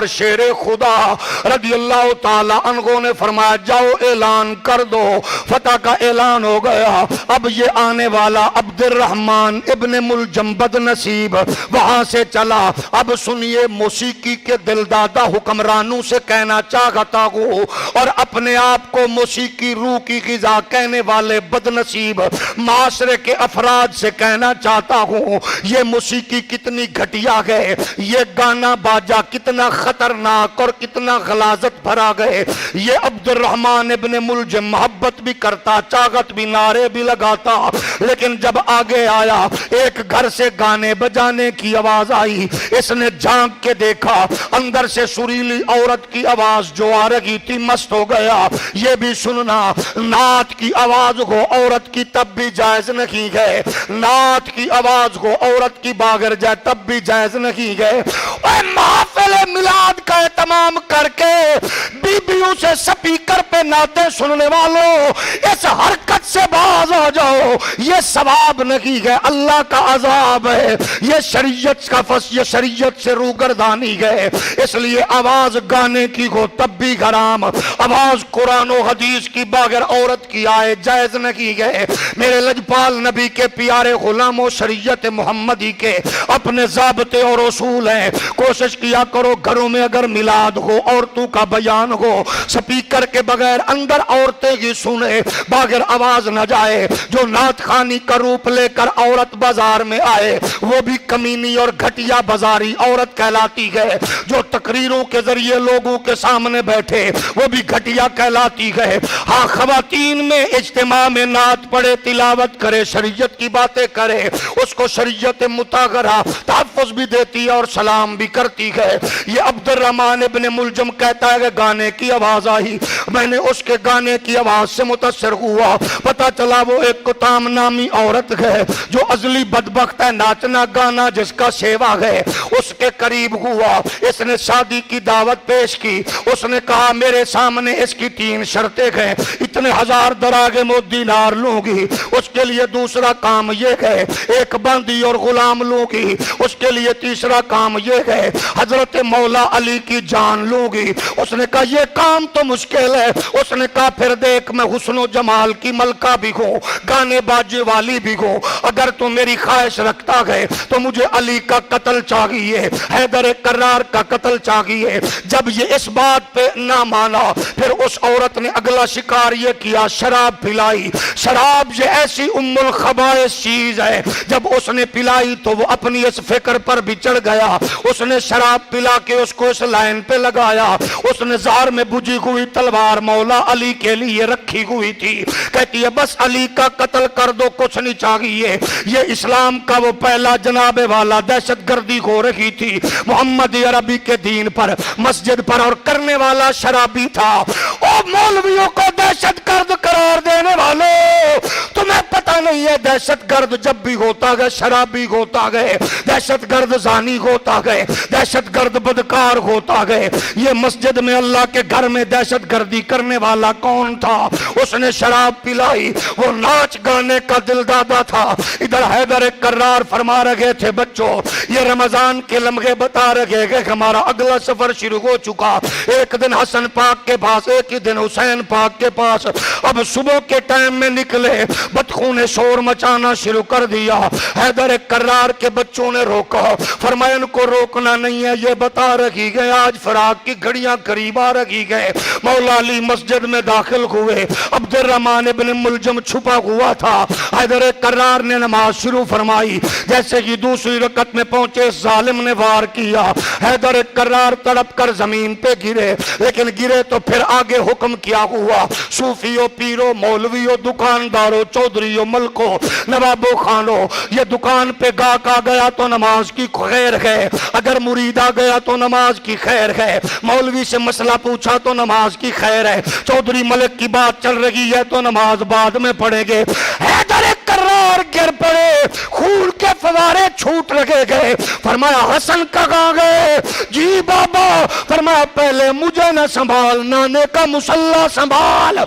شیر خدا رضی اللہ تعالی عنہ نے فرمایا جاؤ اعلان کر دو، فتح کا اعلان ہو گیا۔ اب یہ آنے والا عبد الرحمن ابن ملجم بد نصیب وہاں سے چلا۔ اب سنیے موسیقی کے دلدادہ حکمرانوں سے کہنا چاہتا ہوں اور اپنے آپ کو موسیقی روح کی غذا کہنے والے بد نصیب معاشرے کے افراد سے کہنا چاہتا ہوں یہ موسیقی کتنی گھٹیا ہے، یہ گانا باجا کتنا خطرناک اور کتنا غلاظت بھرا گئے۔ یہ عبد الرحمن ابن ملجم محبت بھی کرتا، چاغت بھی، نعرے بھی لگاتا، لیکن جب آگے آیا ایک گھر سے گانے بجانے کی آواز آئی۔ اس نے جھانک کے دیکھا، اندر سے سریلی عورت کی آواز جو آ رہی تھی، مست ہو گیا۔ یہ بھی سننا نعت کی آواز کو عورت کی تب بھی جائز نہیں ہے، نعت کی آواز کو عورت کی باگر جائے تب بھی جائز نہیں ہے۔ اے محفل میلاد کا اہتمام کر کے بیبیوں سے سپیکر پہ نعتیں سننے والوں اس حرکت سے باز آ جاؤ، یہ ثواب نہیں ہے، اللہ کا عذاب ہے، یہ شریعت کا یہ شریعت سے روگردانی ہے۔ اس لیے آواز گانے کی ہو تب بھی حرام، آواز قرآن و حدیث کی بغیر عورت کی آئے جائز نہیں ہے۔ میرے لجپال نبی کے پیارے غلاموں، شریعت محمدی کے اپنے ضابطے اور اصول ہیں۔ کوشش کیا کرو گھروں میں اگر میلاد ہو، عورتوں کا بیان ہو، سپیکر کے بغیر اندر عورتیں ہی سنے، بغیر آواز نہ جائے۔ جو نعت خوانی کا روپ لے کر عورت بازار میں آئے وہ بھی کمینی اور گھٹیا بازاری عورت کہلاتی ہے۔ جو تقریروں کے ذریعے لوگوں کے سامنے بیٹھے وہ بھی گھٹیا کہلاتی ہے۔ ہاں، خواتین میں اجتماع میں نعت پڑھے، تلاوت کرے، شریعت کی باتیں کرے، اس کو شریعت مطہرہ تحفظ بھی دیتی ہے اور سلام بھی کرتی ہے۔ یہ عبد الرحمن ابن ملجم کہتا ہے کہ گانے کی آواز آئی، میں نے اس کے گانے کی آواز سے متاثر ہوا، پتا چلا وہ ایک کتام نامی عورت ہے جو ازلی بدبخت ہے، ناچنا گانا جس کا سیوا ہے، اس کے قریب ہوا۔ اس نے شادی کی دعوت پیش کی، اس نے کہا میرے سامنے اس کی 3 شرطیں ہیں، اتنے ہزار دراہم و دینار لوں گی، اس کے لیے دوسرا کام یہ ہے ایک بندی اور غلام لوں گی، اس کے لیے تیسرا کام یہ ہے حضرت مولا علی کی جان لوں گی۔ اس نے کہا یہ کام تو مشکل ہے۔ اس نے کہا پھر دیکھ میں حسن و جمال کی ملکہ بھی ہوں، گانے باجے والی بھی ہوں، اگر تو میری خواہش رکھتا ہے تو مجھے علی کا قتل چاہیے، حیدر کرار کا قتل چاہیے۔ جب یہ اس بات پہ نہ مانا پھر اس عورت نے اگلا شکار یہ کیا، شراب پلائی۔ شراب یہ ایسی ام الخبائث چیز ہے، جب اس نے پلائی تو وہ اپنی اس فکر پر بھی چڑھ گیا، اس نے شراب پلا کے اس کو اس لائن پہ لگایا۔ اس نے زار میں بجھی ہوئی تلوار مولا علی کے لیے رکھی ہوئی تھی، کہتی ہے بس علی کا قتل کر دو، کچھ نہیں چاہیے۔ یہ اسلام کا وہ پہلا جناب والا دہشت گردی ہو رہی تھی محمد عربی کے دین پر، مسجد پر، اور کرنے والا شرابی تھا۔ او مولویوں کو دہشت گرد قرار دینے والوں، تمہیں پتہ نہیں ہے دہشت گرد جب بھی ہوتا گئے شرابی ہوتا گئے، دہشت گرد زانی ہوتا گئے، دہشت گرد بدکار ہوتا گئے۔ یہ مسجد میں اللہ کے گھر میں دہشت گردی کرنے والا کون تھا؟ اس نے شراب پلائی، وہ ناچ گانے کا دل دادا تھا۔ ادھر حیدر کرار فرما رہے تھے بچوں یہ رمضان کے لمحے بتا رہے کہ ہمارا اگلا سفر شروع ہو چکا، ایک دن حسن پاک کے پاس، ایک ہی دن حسین پاک کے پاس۔ اب صبح کے ٹائم میں نکلے، بدخوں نے شور مچانا شروع کر دیا۔ حیدر کرار کے بچوں نے روکا، فرمایا ان کو روکنا نہیں ہے، یہ بتا رہی گئے آج فراق کی گھڑیاں قریب آ رہی گئے۔ مولا علی مسجد میں داخل ہوئے، عبد الرحمن ابن ملجم چھپا ہوا تھا۔ حیدر کرار نے نماز شروع فرمائی، جیسے ہی دوسری رکعت میں پہنچے ظالم نے وار کیا، حیدر کرار تڑپ کر زمین پہ گرے، لیکن گرے تو پھر آگے حکم کیا ہوا، صوفیوں، پیروں، مولویوں، دکانداروں، چودھریوں، ملکوں، نوابوں، خانوں، یہ دکان پہ گاہک آ گیا تو نماز کی خیر ہے، اگر مرید آ گیا تو نماز کی خیر ہے، مولوی سے مسئلہ پوچھا تو نماز کی خیر ہے، چودھری ملک کی بات چل رہی ہے تو نماز بعد میں پڑھیں گے۔ حیدر کرار گر پڑے, خون کے فوارے چھوٹ لگے گئے. فرمایا حسن کہاں گئے؟ جی بابا. فرمایا پہلے مجھے نہ سنبھال, نانے کا مصلی سنبھال.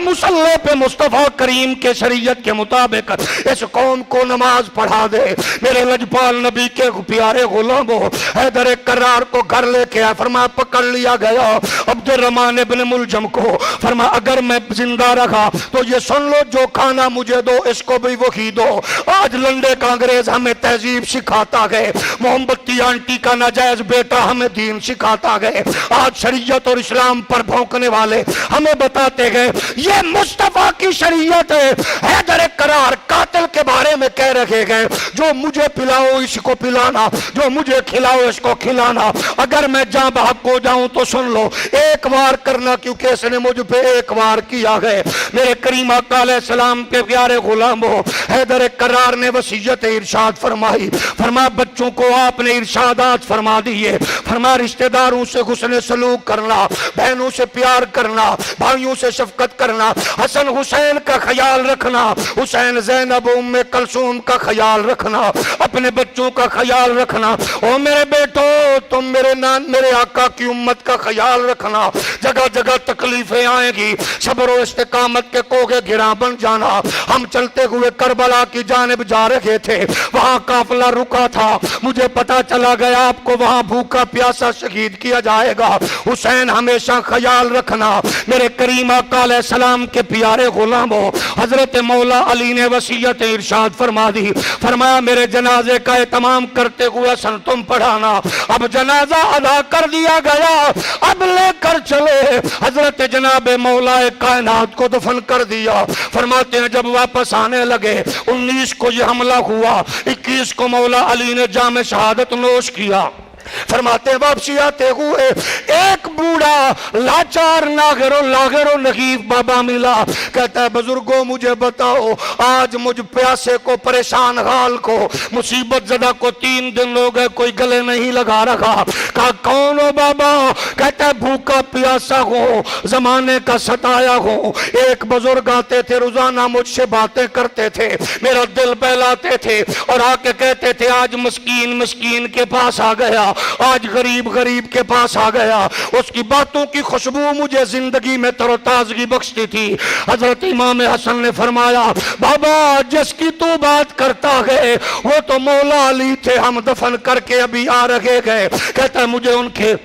مصلی پہ مصطفیٰ کریم کے شریعت کے مطابق اس قوم کو نماز پڑھا دے. میرے لجپال نبی کے پیارے غلاموں, حیدر کرار کو گھر لے کے آیا. فرمایا پکڑ لیا گیا عبد الرحمن ابن ملجم کو. فرمایا اگر میں زندہ رکھا تو یہ سن لو, جو کھانا مجھے دو اس کو بھی وہی دو. آج لنڈے کا انگریز ہمیں تہذیب سکھاتا گئے, محمدی آنٹی کا ناجائز بیٹا ہمیں دین سکھاتا گئے. آج شریعت اور اسلام پر بھونکنے والے ہمیں بتاتے گئے یہ مصطفیٰ کی شریعت ہے. حیدر کرار قاتل کے بارے میں کہہ رکھے گئے جو مجھے پلاؤ اس کو پلانا, جو مجھے کھلاؤ اس کو کھلانا. اگر میں جاں بحق ہو جاؤں تو سن لو, ایک وار کرنا کیونکہ اس نے مجھ پہ ایک وار کیا ہے. میرے کریم آقا علیہ السلام کے پیارے غلاموں, حیدر کرار نے وصیت ارشاد فرمائی. فرمایا بچوں کو آپ نے ارشادات فرما دیے. فرمایا رشتہ داروں سے حسن سلوک کرنا, بہنوں سے پیار کرنا, بھائیوں سے شفقت کرنا, حسن حسین کا خیال رکھنا, حسین زینب ام کلثوم کا خیال رکھنا, اپنے بچوں کا خیال رکھنا. او میرے بیٹو تم میرے آقا کی امت کا خیال رکھنا. جگہ جگہ تکلیفیں آئیں گی, صبر و استقامت کے کوگے گراں بن جانا. ہم چلتے ہوئے کربلا کی جانب جا رہے تھے, وہاں قافلہ رکا تھا. مجھے پتا چلا گیا آپ کو وہاں بھوکا پیاسا شہید کیا جائے گا. حسین ہمیشہ خیال رکھنا. میرے کریم آقا علیہ السلام کے پیارے غلاموں, حضرت مولا علی نے وصیت ارشاد فرما دی. فرمایا میرے جنازے کا اہتمام کرتے ہوئے حسن تم پڑھانا. اب جنازہ ادا کر دیا گیا, اب لے کر چلے. حضرت جناب مولا کائنات کو دفن کر دیا. فرماتے ہیں جب واپس آنے لگے 19 کو یہ حملہ ہوا, 21 کو مولا علی نے جام شہادت نوش کیا. فرماتے ہیں واپسی آتے ہوئے ایک بوڑھا لاچار لاغر و نحیف بابا ملا. کہتا ہے بزرگوں مجھے بتاؤ, آج مجھ پیاسے کو, پریشان حال کو, مصیبت زدہ کو 3 دن ہو گئے کوئی گلے نہیں لگا رکھا. کہا کون ہو بابا؟ کہتا ہے بھوکا پیاسا ہو, زمانے کا ستایا ہو. ایک بزرگ آتے تھے روزانہ مجھ سے باتیں کرتے تھے, میرا دل بہلاتے تھے اور آ کے کہتے تھے آج مسکین کے پاس آ گیا, آج غریب کے پاس آ گیا. اس کی باتوں کی خوشبو مجھے زندگی میں تر و تازگی بخشتی تھی. حضرت امام حسن نے فرمایا بابا جس کی تو بات کرتا ہے وہ تو مولا علی تھے, ہم دفن کر کے ابھی آ رہے گئے. کہتا ہے مجھے ان کے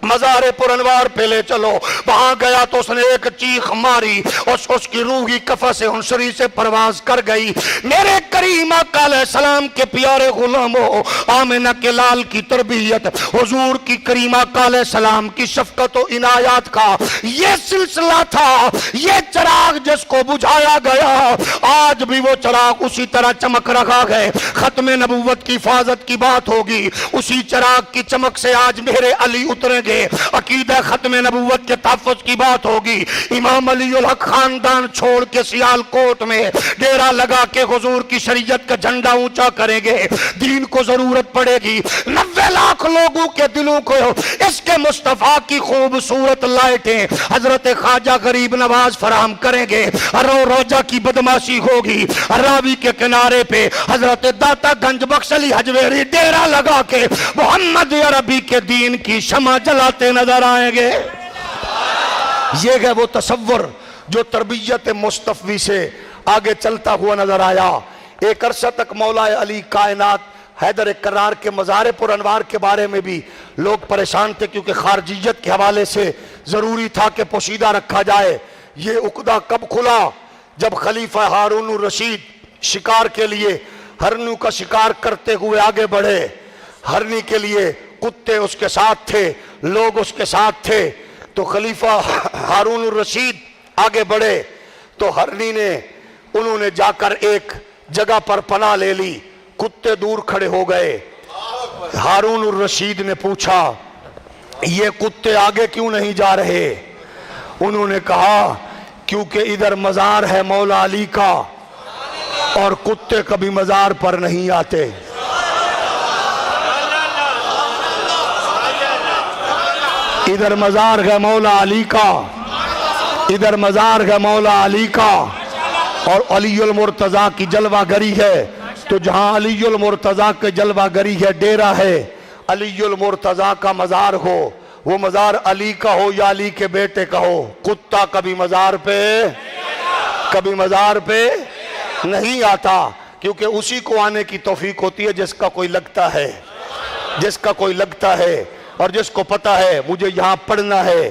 مزار پر انوار پہ لے چلو. وہاں گیا تو اس نے ایک چیخ ماری, اس کی روحی کفس عنصری سے پرواز کر گئی. میرے کریم آقا علیہ السلام کے پیارے غلاموں, آمنہ کے لال کی تربیت, حضور کی کریم آقا علیہ السلام کی شفقت و عنایات کا یہ سلسلہ تھا. یہ چراغ جس کو بجھایا گیا آج بھی وہ چراغ اسی طرح چمک رہا ہے. ختم نبوت کی حفاظت کی بات ہوگی, اسی چراغ کی چمک سے آج میرے علی اتریں گے. عقیدہ ختم نبوت کے تحفظ کی بات ہوگی. امام علی الحق خاندان چھوڑ کے سیال کوٹ میں ڈیرا لگا کے حضور کی شریعت کا جھنڈا اونچا کریں گے. دین کو ضرورت پڑے گی 90 لاکھ لوگوں کے دلوں کو اس کے مصطفیٰ کی خوبصورت لائٹیں حضرت خواجہ غریب نواز فراہم کریں گے. رو روجہ کی بدماشی ہوگی, راوی کے کنارے پہ حضرت داتا گنج بخش علی حجویری ڈیرا لگا کے محمد عربی کے دین کی شمع جلاتے نظر آئیں گے. یہ ہے وہ تصور جو تربیت مصطفی سے آگے چلتا ہوا نظر آیا. ایک عرصہ تک مولا علی کائنات حیدر کرار کے مزار پر انوار کے بارے میں بھی لوگ پریشان تھے کیونکہ خارجیت کے حوالے سے ضروری تھا کہ پوشیدہ رکھا جائے. یہ عقدہ کب کھلا؟ جب خلیفہ ہارون الرشید شکار کے لیے ہرنوں کا شکار کرتے ہوئے آگے بڑھے. ہرنی کے لیے کتے اس کے ساتھ تھے, لوگ اس کے ساتھ تھے. تو خلیفہ ہارون الرشید آگے بڑھے تو ہرنی نے انہوں نے جا کر ایک جگہ پر پناہ لے لی. کتے دور کھڑے ہو گئے. ہارون الرشید نے پوچھا یہ کتے آگے کیوں نہیں جا رہے؟ انہوں نے کہا کیونکہ ادھر مزار ہے مولا علی کا اور کتے کبھی مزار پر نہیں آتے. ادھر مزار ہے مولا علی کا, ادھر مزار ہے مولا علی کا اور علی المرتضیٰ کی جلوہ گری ہے، تو جہاں علی المرتضیٰ کے جلوہ گری ہے، ڈیرہ ہے، علی المرتضیٰ کا مزار ہو، وہ مزار علی کا ہو یا علی کے بیٹے کا ہو، کتا کبھی مزار پہ نہیں آتا، کیونکہ اسی کو آنے کی توفیق ہوتی ہے جس کا کوئی لگتا ہے، اور جس کو پتا ہے مجھے یہاں پڑھنا ہے،